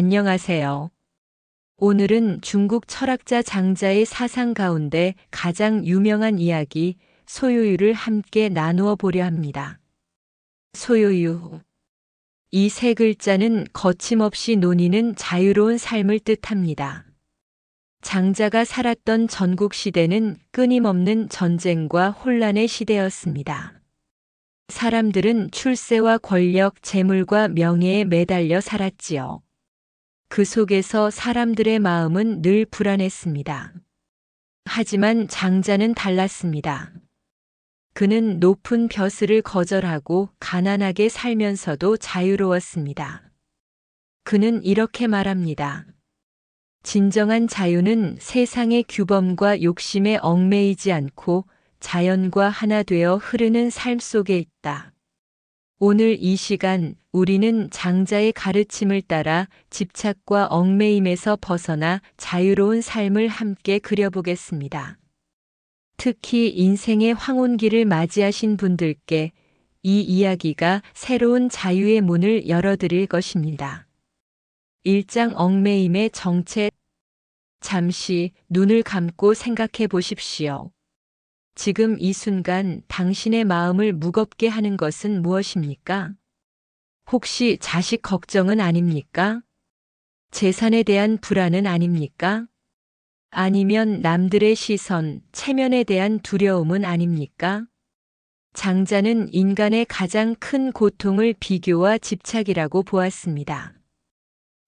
안녕하세요. 오늘은 중국 철학자 장자의 사상 가운데 가장 유명한 이야기 소요유를 함께 나누어 보려 합니다. 소요유. 이 세 글자는 거침없이 논의는 자유로운 삶을 뜻합니다. 장자가 살았던 전국 시대는 끊임없는 전쟁과 혼란의 시대였습니다. 사람들은 출세와 권력, 재물과 명예에 매달려 살았지요. 그 속에서 사람들의 마음은 늘 불안했습니다. 하지만 장자는 달랐습니다. 그는 높은 벼슬을 거절하고 가난하게 살면서도 자유로웠습니다. 그는 이렇게 말합니다. 진정한 자유는 세상의 규범과 욕심에 얽매이지 않고 자연과 하나 되어 흐르는 삶 속에 있다. 오늘 이 시간 우리는 장자의 가르침을 따라 집착과 얽매임에서 벗어나 자유로운 삶을 함께 그려보겠습니다. 특히 인생의 황혼기를 맞이하신 분들께 이 이야기가 새로운 자유의 문을 열어드릴 것입니다. 1장 얽매임의 정체. 잠시 눈을 감고 생각해 보십시오. 지금 이 순간 당신의 마음을 무겁게 하는 것은 무엇입니까? 혹시 자식 걱정은 아닙니까? 재산에 대한 불안은 아닙니까? 아니면 남들의 시선, 체면에 대한 두려움은 아닙니까? 장자는 인간의 가장 큰 고통을 비교와 집착이라고 보았습니다.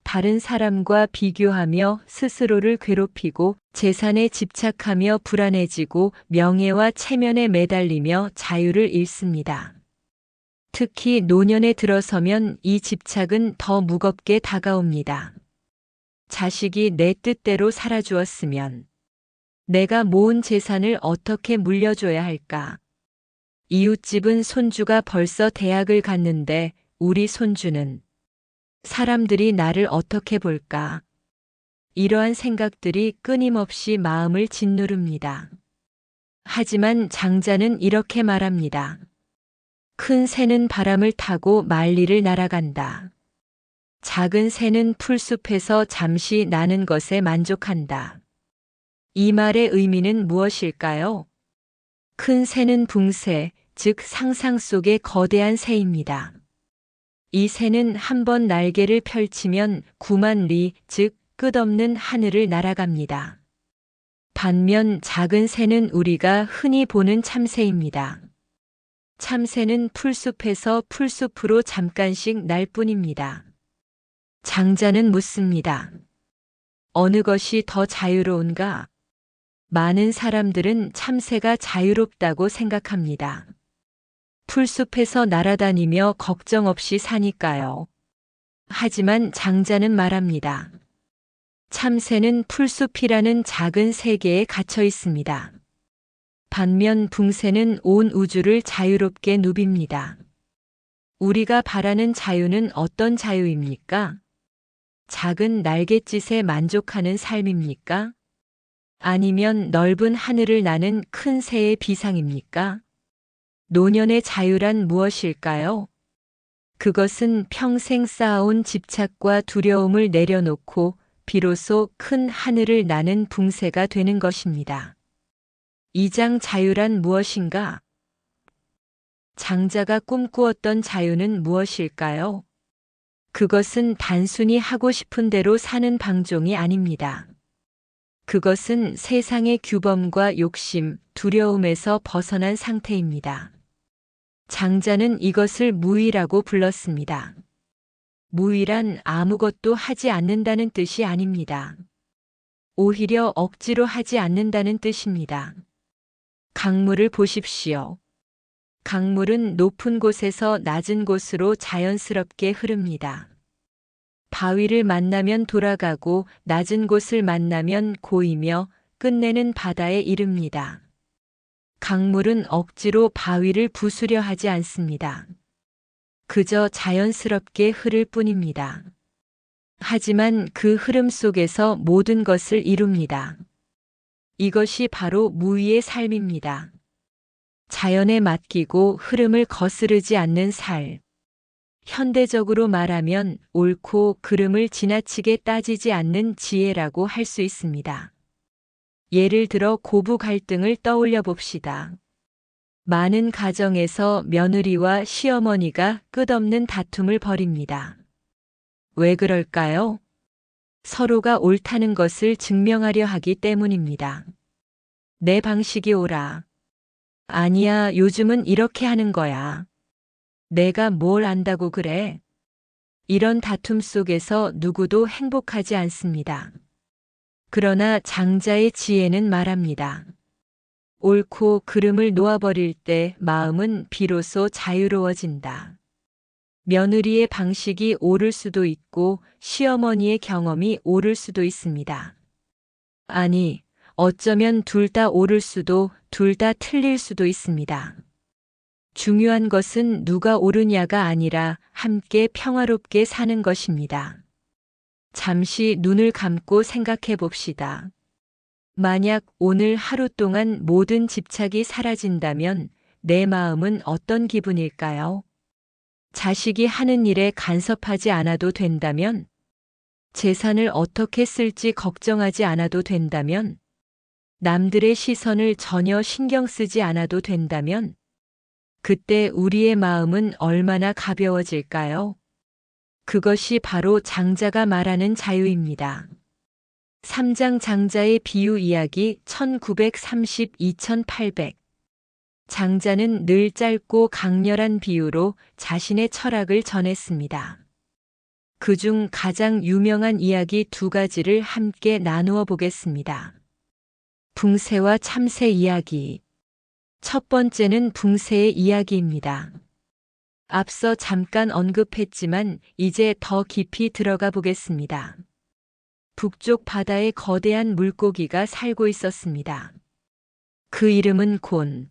다른 사람과 비교하며 스스로를 괴롭히고 재산에 집착하며 불안해지고 명예와 체면에 매달리며 자유를 잃습니다. 특히 노년에 들어서면 이 집착은 더 무겁게 다가옵니다. 자식이 내 뜻대로 살아주었으면 내가 모은 재산을 어떻게 물려줘야 할까? 이웃집은 손주가 벌써 대학을 갔는데 우리 손주는 사람들이 나를 어떻게 볼까? 이러한 생각들이 끊임없이 마음을 짓누릅니다. 하지만 장자는 이렇게 말합니다. 큰 새는 바람을 타고 만리를 날아간다. 작은 새는 풀숲에서 잠시 나는 것에 만족한다. 이 말의 의미는 무엇일까요? 큰 새는 붕새, 즉 상상 속의 거대한 새입니다. 이 새는 한 번 날개를 펼치면 9만 리, 즉 끝없는 하늘을 날아갑니다. 반면 작은 새는 우리가 흔히 보는 참새입니다. 참새는 풀숲에서 풀숲으로 잠깐씩 날 뿐입니다. 장자는 묻습니다. 어느 것이 더 자유로운가? 많은 사람들은 참새가 자유롭다고 생각합니다. 풀숲에서 날아다니며 걱정 없이 사니까요. 하지만 장자는 말합니다. 참새는 풀숲이라는 작은 세계에 갇혀 있습니다. 반면 붕새는 온 우주를 자유롭게 누빕니다. 우리가 바라는 자유는 어떤 자유입니까? 작은 날갯짓에 만족하는 삶입니까? 아니면 넓은 하늘을 나는 큰 새의 비상입니까? 노년의 자유란 무엇일까요? 그것은 평생 쌓아온 집착과 두려움을 내려놓고 비로소 큰 하늘을 나는 붕새가 되는 것입니다. 2장 자유란 무엇인가? 장자가 꿈꾸었던 자유는 무엇일까요? 그것은 단순히 하고 싶은 대로 사는 방종이 아닙니다. 그것은 세상의 규범과 욕심, 두려움에서 벗어난 상태입니다. 장자는 이것을 무위라고 불렀습니다. 무위란 아무것도 하지 않는다는 뜻이 아닙니다. 오히려 억지로 하지 않는다는 뜻입니다. 강물을 보십시오. 강물은 높은 곳에서 낮은 곳으로 자연스럽게 흐릅니다. 바위를 만나면 돌아가고 낮은 곳을 만나면 고이며 끝내는 바다에 이릅니다. 강물은 억지로 바위를 부수려 하지 않습니다. 그저 자연스럽게 흐를 뿐입니다. 하지만 그 흐름 속에서 모든 것을 이룹니다. 이것이 바로 무위의 삶입니다. 자연에 맡기고 흐름을 거스르지 않는 삶. 현대적으로 말하면 옳고 그름을 지나치게 따지지 않는 지혜라고 할 수 있습니다. 예를 들어 고부 갈등을 떠올려 봅시다. 많은 가정에서 며느리와 시어머니가 끝없는 다툼을 벌입니다. 왜 그럴까요? 서로가 옳다는 것을 증명하려 하기 때문입니다. 내 방식이 옳아. 아니야, 요즘은 이렇게 하는 거야. 내가 뭘 안다고 그래? 이런 다툼 속에서 누구도 행복하지 않습니다. 그러나 장자의 지혜는 말합니다. 옳고 그름을 놓아버릴 때 마음은 비로소 자유로워진다. 며느리의 방식이 옳을 수도 있고 시어머니의 경험이 옳을 수도 있습니다. 아니, 어쩌면 둘 다 옳을 수도 둘 다 틀릴 수도 있습니다. 중요한 것은 누가 옳으냐가 아니라 함께 평화롭게 사는 것입니다. 잠시 눈을 감고 생각해 봅시다. 만약 오늘 하루 동안 모든 집착이 사라진다면 내 마음은 어떤 기분일까요? 자식이 하는 일에 간섭하지 않아도 된다면? 재산을 어떻게 쓸지 걱정하지 않아도 된다면? 남들의 시선을 전혀 신경 쓰지 않아도 된다면? 그때 우리의 마음은 얼마나 가벼워질까요? 그것이 바로 장자가 말하는 자유입니다. 3장 장자의 비유 이야기 1930-2800 장자는 늘 짧고 강렬한 비유로 자신의 철학을 전했습니다. 그중 가장 유명한 이야기 두 가지를 함께 나누어 보겠습니다. 붕새와 참새 이야기. 첫 번째는 붕새의 이야기입니다. 앞서 잠깐 언급했지만 이제 더 깊이 들어가 보겠습니다. 북쪽 바다에 거대한 물고기가 살고 있었습니다. 그 이름은 곤.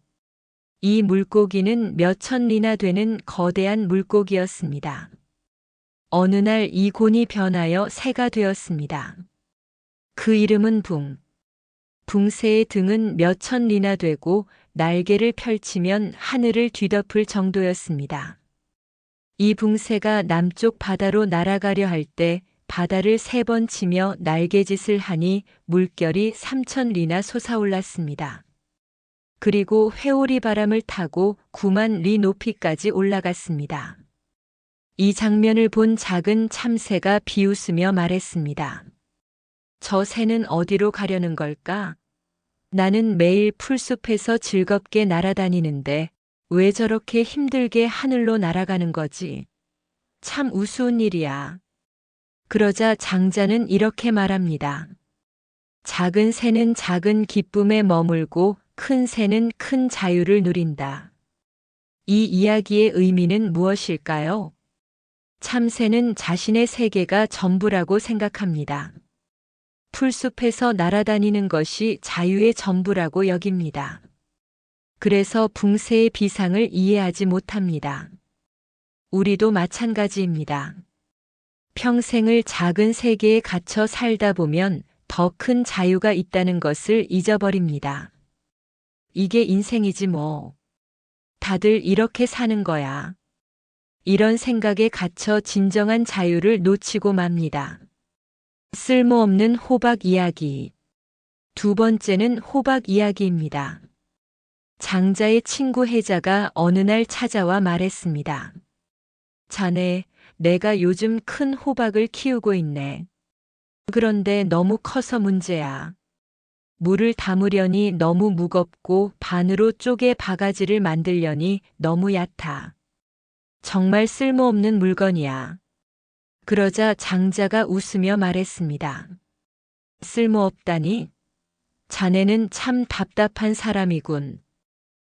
이 물고기는 몇천 리나 되는 거대한 물고기였습니다. 어느 날 이 곤이 변하여 새가 되었습니다. 그 이름은 붕. 붕새의 등은 몇천 리나 되고 날개를 펼치면 하늘을 뒤덮을 정도였습니다. 이 붕새가 남쪽 바다로 날아가려 할 때 바다를 3번 치며 날개짓을 하니 물결이 3,000리나 솟아올랐습니다. 그리고 회오리 바람을 타고 9만 리 높이까지 올라갔습니다. 이 장면을 본 작은 참새가 비웃으며 말했습니다. 저 새는 어디로 가려는 걸까? 나는 매일 풀숲에서 즐겁게 날아다니는데 왜 저렇게 힘들게 하늘로 날아가는 거지? 참 우스운 일이야. 그러자 장자는 이렇게 말합니다. 작은 새는 작은 기쁨에 머물고 큰 새는 큰 자유를 누린다. 이 이야기의 의미는 무엇일까요? 참새는 자신의 세계가 전부라고 생각합니다. 풀숲에서 날아다니는 것이 자유의 전부라고 여깁니다. 그래서 붕새의 비상을 이해하지 못합니다. 우리도 마찬가지입니다. 평생을 작은 세계에 갇혀 살다 보면 더 큰 자유가 있다는 것을 잊어버립니다. 이게 인생이지 뭐. 다들 이렇게 사는 거야. 이런 생각에 갇혀 진정한 자유를 놓치고 맙니다. 쓸모없는 호박 이야기. 두 번째는 호박 이야기입니다. 장자의 친구 해자가 어느 날 찾아와 말했습니다. 자네, 내가 요즘 큰 호박을 키우고 있네. 그런데 너무 커서 문제야. 물을 담으려니 너무 무겁고 반으로 쪼개 바가지를 만들려니 너무 얕아. 정말 쓸모없는 물건이야. 그러자 장자가 웃으며 말했습니다. 쓸모없다니? 자네는 참 답답한 사람이군.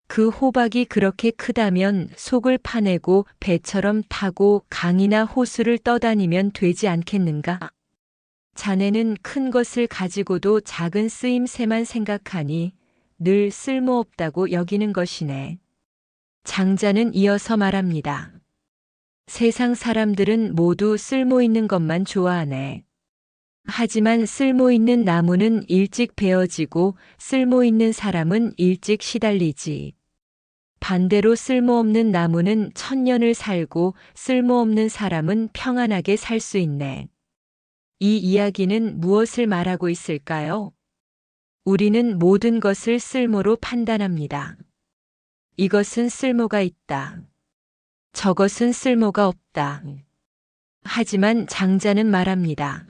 그 호박이 그렇게 크다면 속을 파내고 배처럼 타고 강이나 호수를 떠다니면 되지 않겠는가? 자네는 큰 것을 가지고도 작은 쓰임새만 생각하니 늘 쓸모없다고 여기는 것이네. 장자는 이어서 말합니다. 세상 사람들은 모두 쓸모있는 것만 좋아하네. 하지만 쓸모있는 나무는 일찍 베어지고 쓸모있는 사람은 일찍 시달리지. 반대로 쓸모없는 나무는 천년을 살고 쓸모없는 사람은 평안하게 살 수 있네. 이 이야기는 무엇을 말하고 있을까요? 우리는 모든 것을 쓸모로 판단합니다. 이것은 쓸모가 있다. 저것은 쓸모가 없다. 하지만 장자는 말합니다.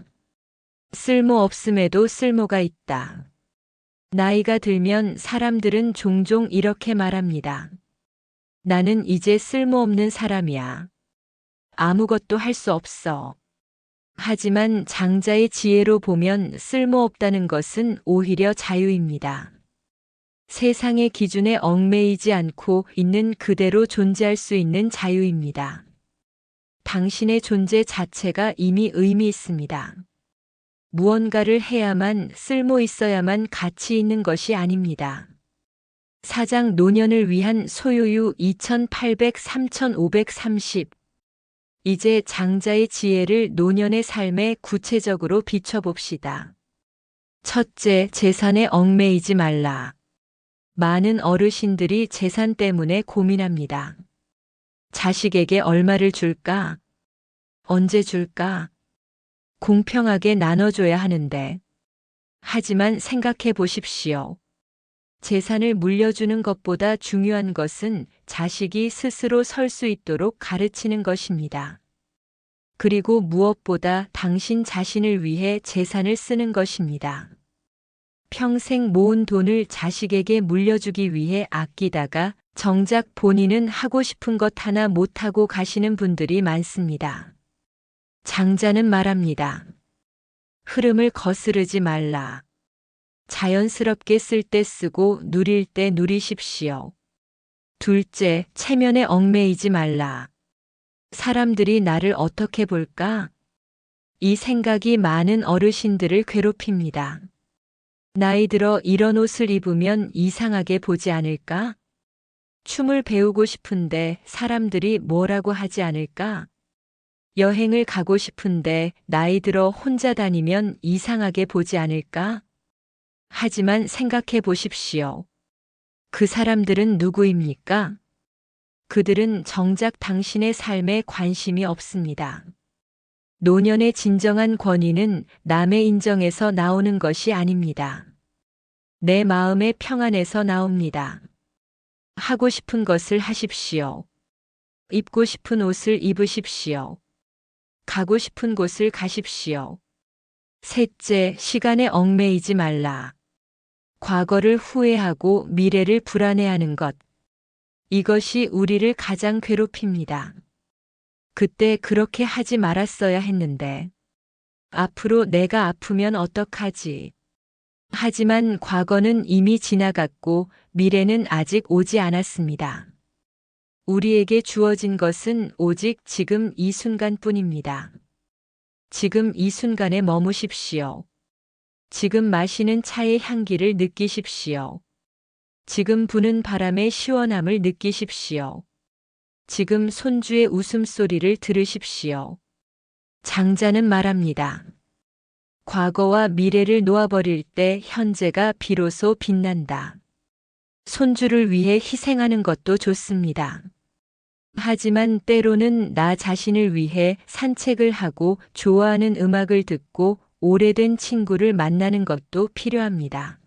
쓸모 없음에도 쓸모가 있다. 나이가 들면 사람들은 종종 이렇게 말합니다. 나는 이제 쓸모없는 사람이야. 아무것도 할 수 없어. 하지만 장자의 지혜로 보면 쓸모없다는 것은 오히려 자유입니다. 세상의 기준에 얽매이지 않고 있는 그대로 존재할 수 있는 자유입니다. 당신의 존재 자체가 이미 의미 있습니다. 무언가를 해야만 쓸모 있어야만 가치 있는 것이 아닙니다. 사장 노년을 위한 소요유 2800-3530 이제 장자의 지혜를 노년의 삶에 구체적으로 비춰봅시다. 첫째, 재산에 얽매이지 말라. 많은 어르신들이 재산 때문에 고민합니다. 자식에게 얼마를 줄까? 언제 줄까? 공평하게 나눠줘야 하는데. 하지만 생각해 보십시오. 재산을 물려주는 것보다 중요한 것은 자식이 스스로 설 수 있도록 가르치는 것입니다. 그리고 무엇보다 당신 자신을 위해 재산을 쓰는 것입니다. 평생 모은 돈을 자식에게 물려주기 위해 아끼다가 정작 본인은 하고 싶은 것 하나 못하고 가시는 분들이 많습니다. 장자는 말합니다. 흐름을 거스르지 말라. 자연스럽게 쓸 때 쓰고 누릴 때 누리십시오. 둘째, 체면에 얽매이지 말라. 사람들이 나를 어떻게 볼까? 이 생각이 많은 어르신들을 괴롭힙니다. 나이 들어 이런 옷을 입으면 이상하게 보지 않을까? 춤을 배우고 싶은데 사람들이 뭐라고 하지 않을까? 여행을 가고 싶은데 나이 들어 혼자 다니면 이상하게 보지 않을까? 하지만 생각해 보십시오. 그 사람들은 누구입니까? 그들은 정작 당신의 삶에 관심이 없습니다. 노년의 진정한 권위는 남의 인정에서 나오는 것이 아닙니다. 내 마음의 평안에서 나옵니다. 하고 싶은 것을 하십시오. 입고 싶은 옷을 입으십시오. 가고 싶은 곳을 가십시오. 셋째, 시간에 얽매이지 말라. 과거를 후회하고 미래를 불안해하는 것. 이것이 우리를 가장 괴롭힙니다. 그때 그렇게 하지 말았어야 했는데. 앞으로 내가 아프면 어떡하지? 하지만 과거는 이미 지나갔고 미래는 아직 오지 않았습니다. 우리에게 주어진 것은 오직 지금 이 순간뿐입니다. 지금 이 순간에 머무십시오. 지금 마시는 차의 향기를 느끼십시오. 지금 부는 바람의 시원함을 느끼십시오. 지금 손주의 웃음소리를 들으십시오. 장자는 말합니다. 과거와 미래를 놓아버릴 때 현재가 비로소 빛난다. 손주를 위해 희생하는 것도 좋습니다. 하지만 때로는 나 자신을 위해 산책을 하고 좋아하는 음악을 듣고 오래된 친구를 만나는 것도 필요합니다.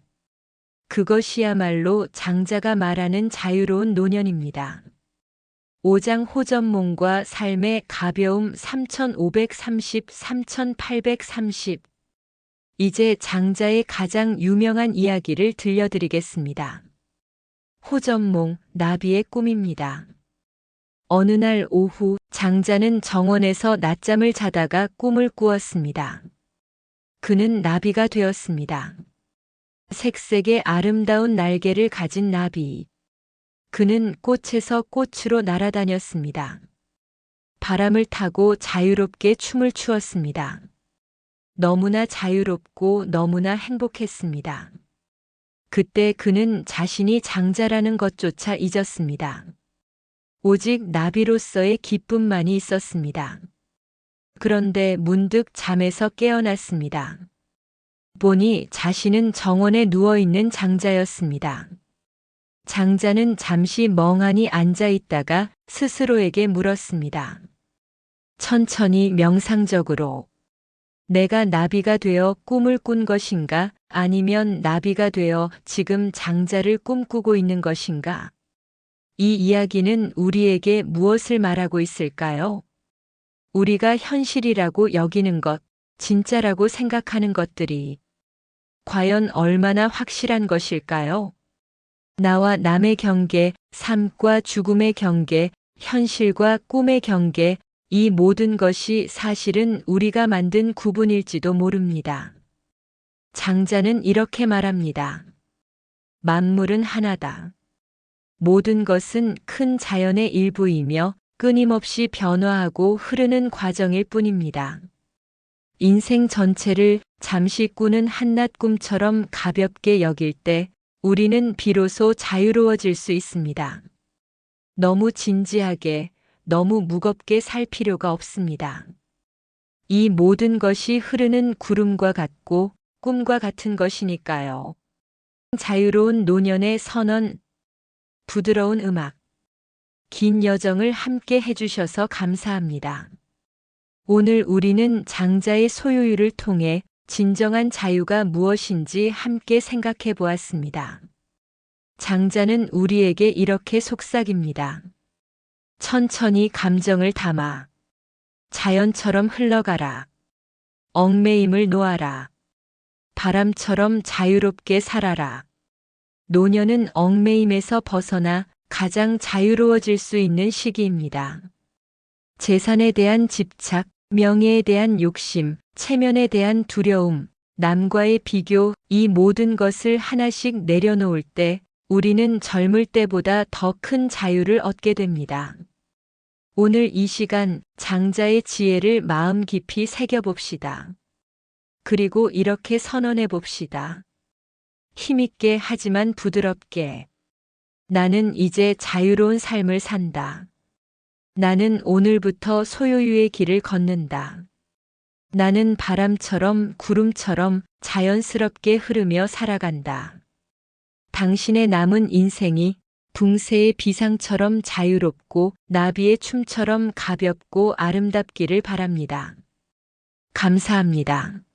그것이야말로 장자가 말하는 자유로운 노년입니다. 5장 호전몽과 삶의 가벼움 3530-3830 이제 장자의 가장 유명한 이야기를 들려드리겠습니다. 호전몽, 나비의 꿈입니다. 어느 날 오후 장자는 정원에서 낮잠을 자다가 꿈을 꾸었습니다. 그는 나비가 되었습니다. 색색의 아름다운 날개를 가진 나비. 그는 꽃에서 꽃으로 날아다녔습니다. 바람을 타고 자유롭게 춤을 추었습니다. 너무나 자유롭고 너무나 행복했습니다. 그때 그는 자신이 장자라는 것조차 잊었습니다. 오직 나비로서의 기쁨만이 있었습니다. 그런데 문득 잠에서 깨어났습니다. 보니 자신은 정원에 누워있는 장자였습니다. 장자는 잠시 멍하니 앉아 있다가 스스로에게 물었습니다. 천천히 명상적으로. 내가 나비가 되어 꿈을 꾼 것인가? 아니면 나비가 되어 지금 장자를 꿈꾸고 있는 것인가? 이 이야기는 우리에게 무엇을 말하고 있을까요? 우리가 현실이라고 여기는 것, 진짜라고 생각하는 것들이 과연 얼마나 확실한 것일까요? 나와 남의 경계, 삶과 죽음의 경계, 현실과 꿈의 경계, 이 모든 것이 사실은 우리가 만든 구분일지도 모릅니다. 장자는 이렇게 말합니다. 만물은 하나다. 모든 것은 큰 자연의 일부이며 끊임없이 변화하고 흐르는 과정일 뿐입니다. 인생 전체를 잠시 꾸는 한낱 꿈처럼 가볍게 여길 때 우리는 비로소 자유로워질 수 있습니다. 너무 진지하게, 너무 무겁게 살 필요가 없습니다. 이 모든 것이 흐르는 구름과 같고 꿈과 같은 것이니까요. 자유로운 노년의 선언, 부드러운 음악, 긴 여정을 함께 해주셔서 감사합니다. 오늘 우리는 장자의 소유유를 통해 진정한 자유가 무엇인지 함께 생각해 보았습니다. 장자는 우리에게 이렇게 속삭입니다. 천천히 감정을 담아. 자연처럼 흘러가라. 얽매임을 놓아라. 바람처럼 자유롭게 살아라. 노년은 얽매임에서 벗어나 가장 자유로워질 수 있는 시기입니다. 재산에 대한 집착, 명예에 대한 욕심, 체면에 대한 두려움, 남과의 비교, 이 모든 것을 하나씩 내려놓을 때 우리는 젊을 때보다 더 큰 자유를 얻게 됩니다. 오늘 이 시간 장자의 지혜를 마음 깊이 새겨봅시다. 그리고 이렇게 선언해 봅시다. 힘있게 하지만 부드럽게. 나는 이제 자유로운 삶을 산다. 나는 오늘부터 소유유의 길을 걷는다. 나는 바람처럼 구름처럼 자연스럽게 흐르며 살아간다. 당신의 남은 인생이 붕새의 비상처럼 자유롭고 나비의 춤처럼 가볍고 아름답기를 바랍니다. 감사합니다.